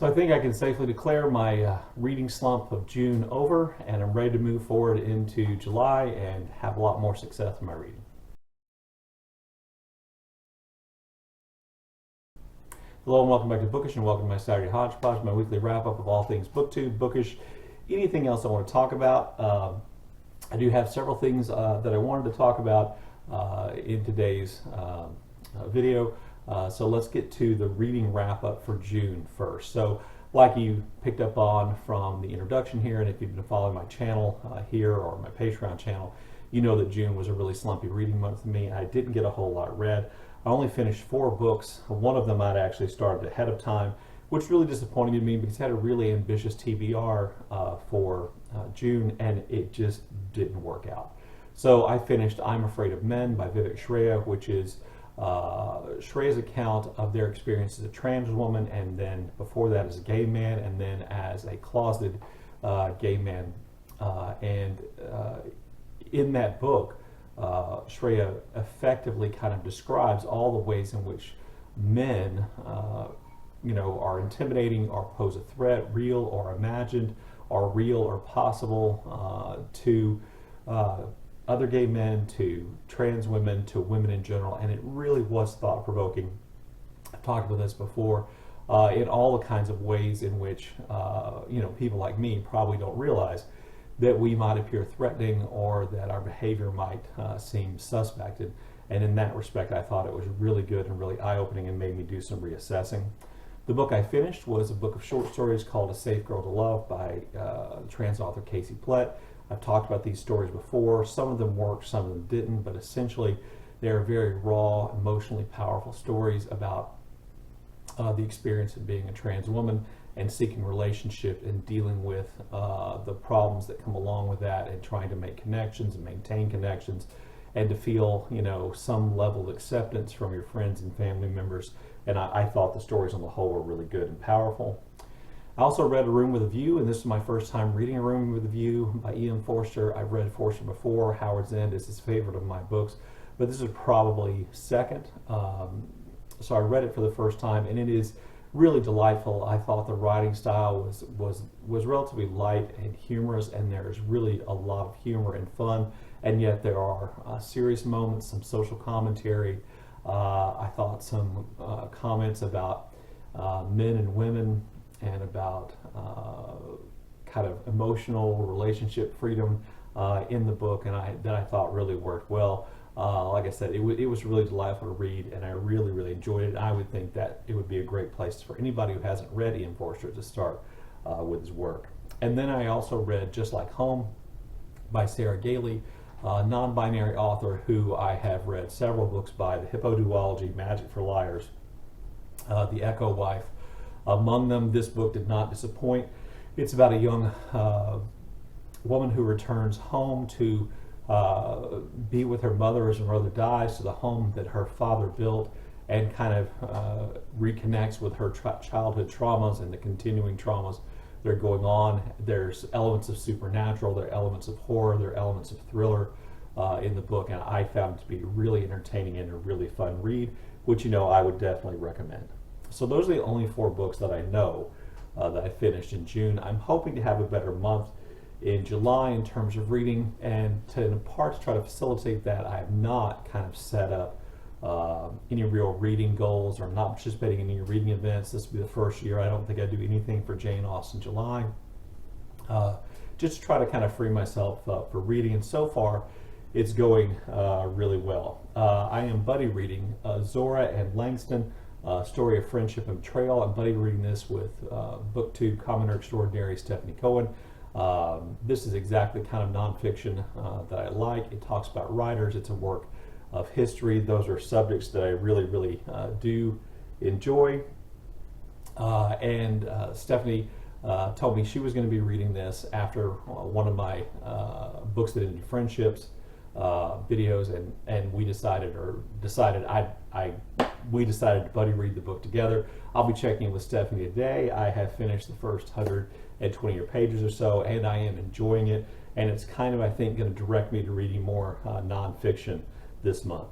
So I think I can safely declare my reading slump of June over, and I'm ready to move forward into July and have a lot more success in my reading. Hello and welcome back to Bookish, and welcome to my Saturday Hodgepodge, my weekly wrap-up of all things BookTube, Bookish, anything else I want to talk about. I do have several things that I wanted to talk about in today's video. So let's get to the reading wrap-up for June first. So like you picked up on from the introduction here, and if you've been following my channel here or my Patreon channel, you know that June was a really slumpy reading month for me. I didn't get a whole lot read. I only finished 4 books. One of them I'd actually started ahead of time, which really disappointed me because I had a really ambitious TBR for June, and it just didn't work out. So I finished I'm Afraid of Men by Vivak Shreya, which is Shreya's account of their experience as a trans woman, and then before that as a gay man, and then as a closeted gay man. In that book, Shreya effectively kind of describes all the ways in which men, are intimidating or pose a threat, real or imagined, or real or possible to other gay men, to trans women, to women in general, and it really was thought-provoking. I've talked about this before, in all the kinds of ways in which people like me probably don't realize that we might appear threatening or that our behavior might seem suspect. And in that respect, I thought it was really good and really eye-opening and made me do some reassessing. The book I finished was a book of short stories called A Safe Girl to Love by trans author Plett. I've talked about these stories before. Some of them worked, some of them didn't, but essentially they're very raw, emotionally powerful stories about the experience of being a trans woman and seeking relationship and dealing with the problems that come along with that, and trying to make connections and maintain connections, and to feel some level of acceptance from your friends and family members. And I thought the stories on the whole were really good and powerful. I also read A Room with a View, and this is my first time reading A Room with a View by Forster. I've read Forster before. Howard's End is his favorite of my books, but this is probably second. So I read it for the first time, and it is really delightful. I thought the writing style was relatively light and humorous, and there's really a lot of humor and fun, and yet there are serious moments, some social commentary. I thought some comments about men and women, and about kind of emotional relationship freedom in the book, and that I thought really worked well. Like I said, it was really delightful to read, and I really, really enjoyed it. I would think that it would be a great place for anybody who hasn't read Forster to start with his work. And then I also read Just Like Home by Sarah Gailey, a non-binary author who I have read several books by: The Hippo Duology, Magic for Liars, The Echo Wife. Among them, this book did not disappoint. It's about a young woman who returns home to be with her mother as her mother dies, to the home that her father built, and kind of reconnects with her childhood traumas and the continuing traumas that are going on. There's elements of supernatural, there are elements of horror, there are elements of thriller in the book, and I found it to be really entertaining and a really fun read, which I would definitely recommend. So those are the only 4 books that I know that I finished in June. I'm hoping to have a better month in July in terms of reading, and in part to try to facilitate that, I have not kind of set up any real reading goals, or not participating in any reading events. This will be the first year I don't think I do anything for Jane Austen July, just to try to kind of free myself up for reading, and so far it's going really well. I am buddy reading Zora and Langston, Story of Friendship and Betrayal. I'm buddy reading this with BookTube commenter extraordinary Stephanie Cohen. This is exactly the kind of nonfiction that I like. It talks about writers. It's a work of history. Those are subjects that I really, really do enjoy. And Stephanie told me she was going to be reading this after one of my books that ended friendships videos, and we decided to buddy read the book together. I'll be checking in with Stephanie today. I have finished the first 120 pages or so, and I am enjoying it, and it's kind of, I think, going to direct me to reading more nonfiction this month.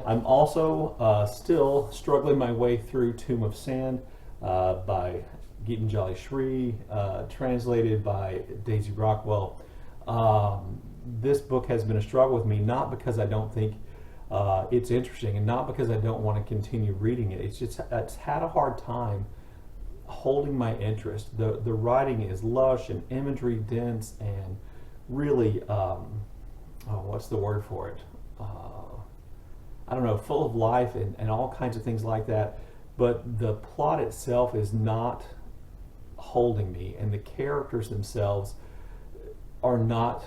I'm also still struggling my way through Tomb of Sand by Geetanjali Shree, translated by Daisy Rockwell. This book has been a struggle with me, not because I don't think it's interesting and not because I don't want to continue reading it. It's had a hard time holding my interest. The writing is lush and imagery dense and really, what's the word for it? I don't know, full of life and all kinds of things like that. But the plot itself is not holding me, and the characters themselves are not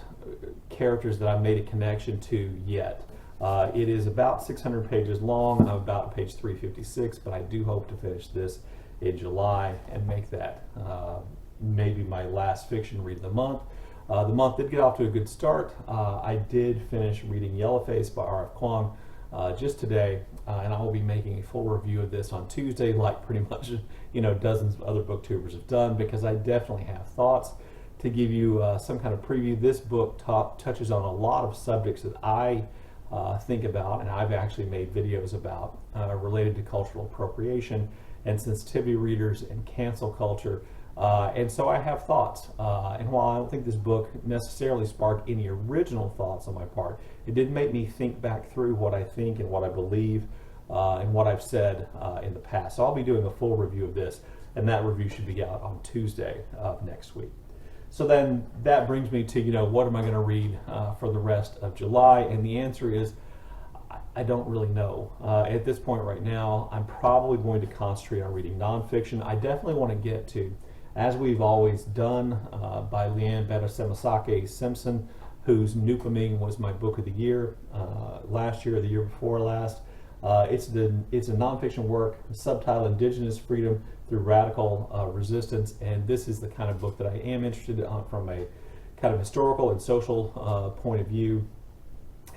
characters that I've made a connection to yet. It is about 600 pages long. I'm about page 356, but I do hope to finish this in July and make that maybe my last fiction read of the month. The month did get off to a good start. I did finish reading Yellowface by R.F. Kuang just today, and I will be making a full review of this on Tuesday, like pretty much dozens of other booktubers have done, because I definitely have thoughts to give you some kind of preview. This book touches on a lot of subjects that I think about, and I've actually made videos about related to cultural appropriation and sensitivity readers and cancel culture. And so I have thoughts. And while I don't think this book necessarily sparked any original thoughts on my part, it did make me think back through what I think and what I believe and what I've said in the past. So I'll be doing a full review of this, and that review should be out on Tuesday of next week. So then that brings me to, what am I going to read for the rest of July? And the answer is, I don't really know. At this point right now, I'm probably going to concentrate on reading nonfiction. I definitely want to get to As We've Always Done by Leanne Bettasemasake Simpson, whose Nupaming was my book of the year last year or the year before last. It's a nonfiction work, subtitled Indigenous Freedom Through Radical Resistance, and this is the kind of book that I am interested in from a kind of historical and social point of view.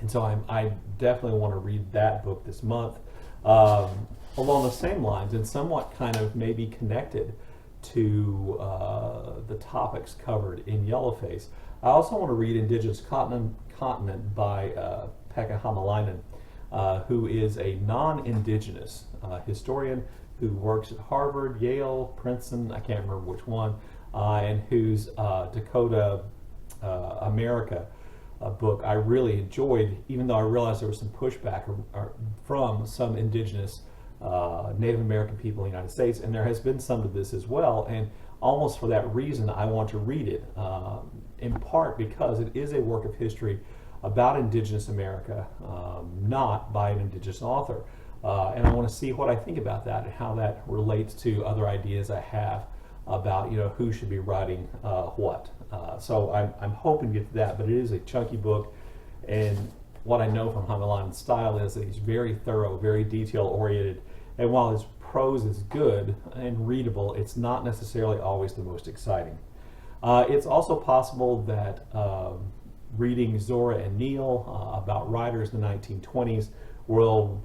And so I definitely want to read that book this month. Along the same lines, and somewhat kind of maybe connected to the topics covered in Yellowface, I also want to read Indigenous Continent by Pekka Hämäläinen, who is a non-Indigenous historian who works at Harvard, Yale, Princeton, I can't remember which one, and whose Dakota America book I really enjoyed, even though I realized there was some pushback from some Indigenous Native American people in the United States, and there has been some of this as well, and almost for that reason I want to read it, in part because it is a work of history about Indigenous America, not by an Indigenous author. And I want to see what I think about that and how that relates to other ideas I have about who should be writing what. So I'm hoping to get to that, but it is a chunky book, and what I know from Hämäläinen's style is that he's very thorough, very detail oriented, and while his prose is good and readable, it's not necessarily always the most exciting. It's also possible that reading Zora and Neal about writers in the 1920s will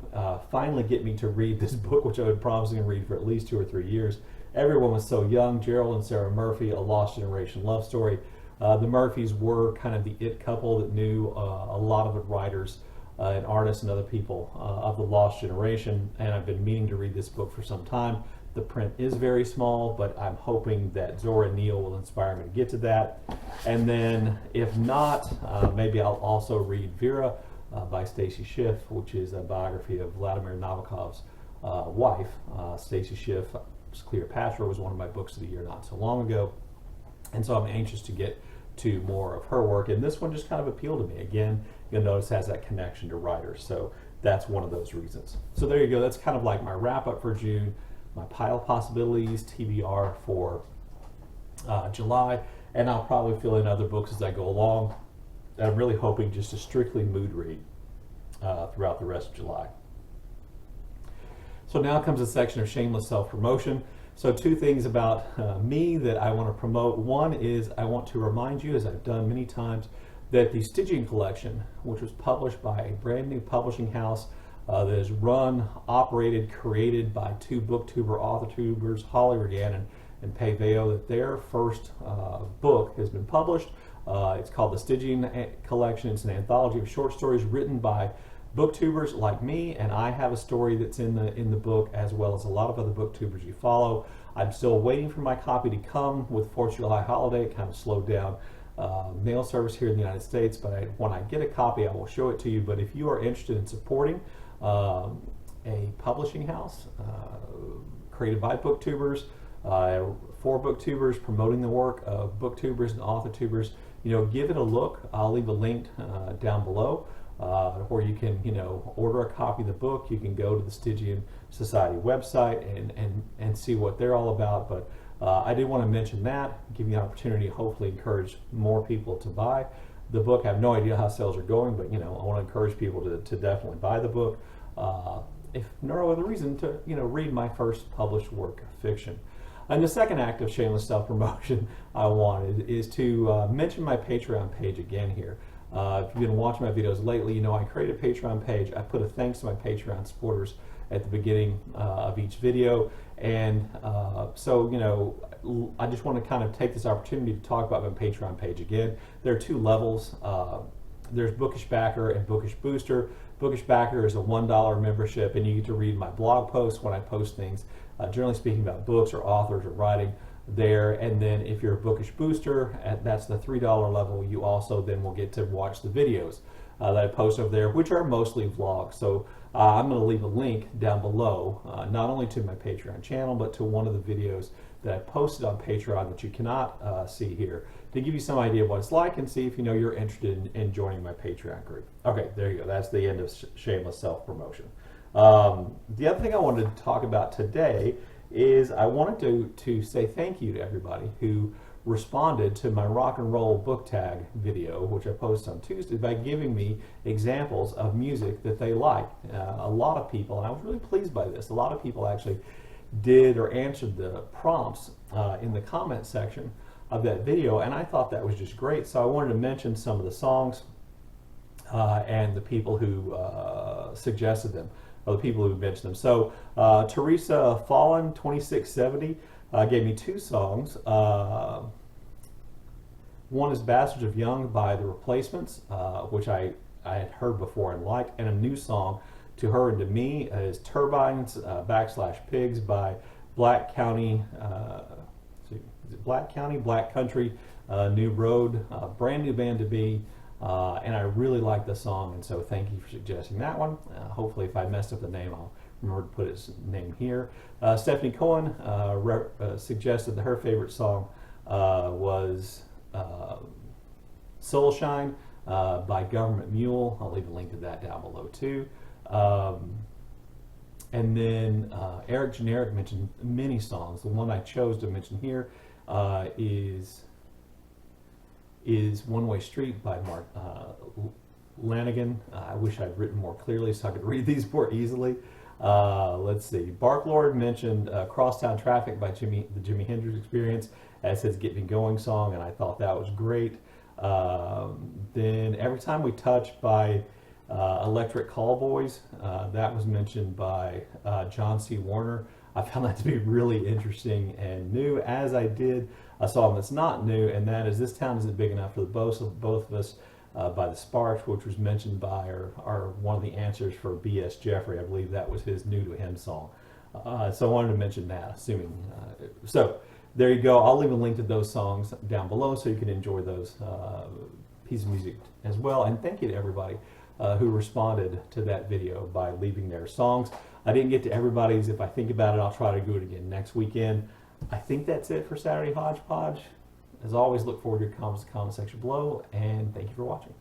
finally get me to read this book, which I've been promising to read for at least 2 or 3 years. Everyone Was So Young, Gerald and Sarah Murphy, A Lost Generation Love Story. The Murphys were kind of the it couple that knew a lot of the writers and artists and other people of the Lost Generation, and I've been meaning to read this book for some time. The print is very small, but I'm hoping that Zora and Neal will inspire me to get to that. And then, if not, maybe I'll also read Vera by Stacey Schiff, which is a biography of Vladimir Nabokov's wife. Stacey Schiff's Cleopatra was one of my books of the year not so long ago, and so I'm anxious to get to more of her work, and this one just kind of appealed to me. Again, you'll notice it has that connection to writers, so that's one of those reasons. So there you go, that's kind of like my wrap up for June, my pile of possibilities, TBR for July, and I'll probably fill in other books as I go along. I'm really hoping just to strictly mood read throughout the rest of July. So now comes a section of shameless self-promotion. So 2 things about me that I want to promote. One is I want to remind you, as I've done many times, that the Stygian collection, which was published by a brand new publishing house that is run, operated, created by 2 booktuber author-tubers, Holly Rhiannon and Pei Veo, that their first book has been published. It's called the Stygian Collection. It's an anthology of short stories written by booktubers like me, and I have a story that's in the book, as well as a lot of other booktubers you follow. I'm still waiting for my copy to come with 4th of July holiday. It kind of slowed down mail service here in the United States, but when I get a copy, I will show it to you. But if you are interested in supporting a publishing house created by booktubers, for booktubers, promoting the work of booktubers and authortubers, give it a look. I'll leave a link down below where you can, order a copy of the book. You can go to the Stygian Society website and see what they're all about. But I did want to mention that, give you an opportunity to hopefully encourage more people to buy the book. I have no idea how sales are going, but I want to encourage people to definitely buy the book. If no other reason to read my first published work of fiction. And the second act of shameless self-promotion I wanted is to mention my Patreon page again here. If you've been watching my videos lately, I created a Patreon page. I put a thanks to my Patreon supporters at the beginning of each video. And so, I just want to kind of take this opportunity to talk about my Patreon page again. There are 2 levels. There's Bookish Backer and Bookish Booster. Bookish Backer is a $1 membership, and you get to read my blog posts when I post things, generally speaking, about books or authors or writing there. And then if you're a Bookish Booster, that's the $3 level, you also then will get to watch the videos that I post over there, which are mostly vlogs. So I'm going to leave a link down below, not only to my Patreon channel, but to one of the videos that I posted on Patreon that you cannot see here, to give you some idea of what it's like and see if you're interested in joining my Patreon group. Okay, there you go. That's the end of shameless self-promotion. The other thing I wanted to talk about today is I wanted to say thank you to everybody who responded to my rock and roll book tag video, which I posted on Tuesday, by giving me examples of music that they like. A lot of people, and I was really pleased by this, a lot of people actually did or answered the prompts in the comment section of that video, and I thought that was just great. So I wanted to mention some of the songs and the people who suggested them, or the people who mentioned them. So Teresa Fallen 2670 gave me 2 songs. One is Bastards of Young by The Replacements, which I had heard before and liked, and a new song to her and to me is Turbines / Pigs by Black County, Black Country, New Road, brand new band to be, and I really like the song, and so thank you for suggesting that one. Hopefully if I messed up the name, I'll remember to put his name here. Stephanie Cohen suggested that her favorite song was Soulshine by Govt Mule. I'll leave a link to that down below too. And then Eric Generic mentioned many songs. The one I chose to mention here is One Way Street by Lanegan. I wish I'd written more clearly so I could read these more easily. Let's see. Barklord mentioned Crosstown Traffic by Jimi, the Jimi Hendrix Experience, as his Get Me Going song, and I thought that was great. Then Every Time We Touch by Electric Callboys, that was mentioned by John C. Warner. I found that to be really interesting and new, as I did a song that's not new, and that is This Town Isn't Big Enough for the Both of Us by the Sparks, which was mentioned by our one of the answers for B.S. Jeffrey. I believe that was his New to Him song. So I wanted to mention that, assuming. So there you go. I'll leave a link to those songs down below so you can enjoy those pieces of music as well. And thank you to everybody who responded to that video by leaving their songs. I didn't get to everybody's. If I think about it, I'll try to do it again next weekend. I think that's it for Saturday Hodgepodge. As always, look forward to your comments in the comment section below, and thank you for watching.